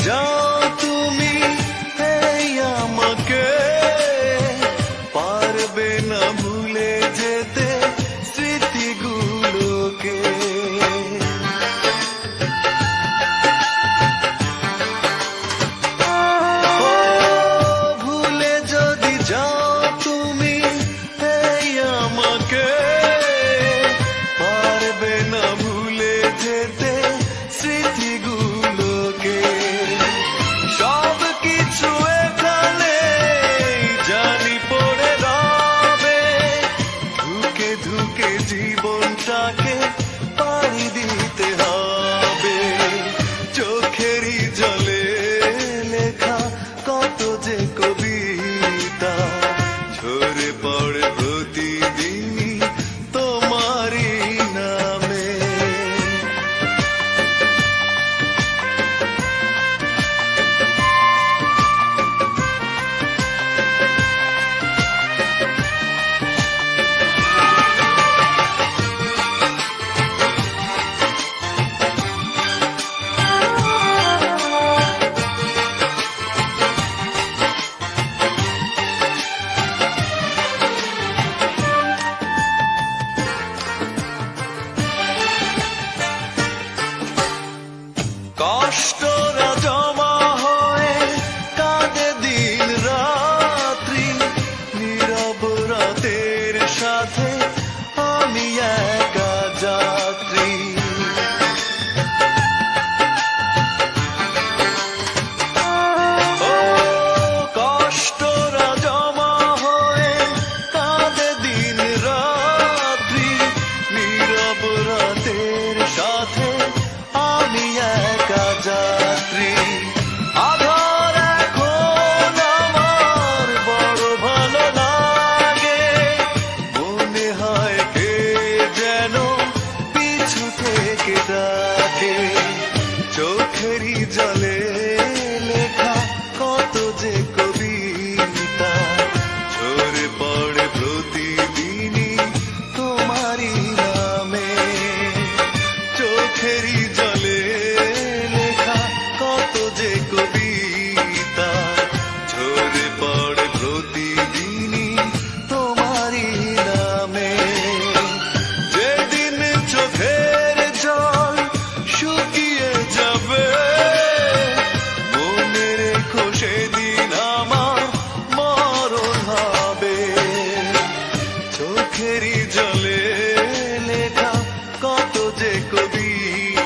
যাও তুমি এই আমাকে, পারবে না ভুলে যেতে স্মৃতিগুলোকে। ভুলে যদি যাও তুমি এই আমাকে, পারবে না ভুলে যেতে স্মৃতিগুলোকে। সব কিছু এখানে জানি পড়ে রবে, ধুকে ধুকে জীবনটাকে পাড়ি দিতে হবে। চোখেরই জলে লেখা কত যে কবিতা ঝরে পড়ে প্রতিদিনই তোমারই নামে। কষ্টরা জমা হয়ে কাঁদে দিন রাত্রি, নীরব রাতের সাথে আমি একা যাত্রী। ও কষ্টরা জমা হয়ে কাঁদে দিন রাত্রি, নীরব রাতের সাথে আমি একা যাত্রী। আধার এখন আমার বড় ভালো লাগে, মনে হয় কে যেন পিছু থেকে ডাকে। চোখেরই জলে লেখা কত যে কবিতা ঝরে পড়ে প্রতিদিনই তোমারই নামে। চোখেরই জলে লেখা কত যে কবিতা ঝরে পড়ে প্রতিদিনই তোমারই নামে। যেদিন চোখের জল শুকিয়ে যাবে, মনে রেখো সেদিন আমার মরণ হবে। চোখেরই জলে লেখা কত যে কবিতা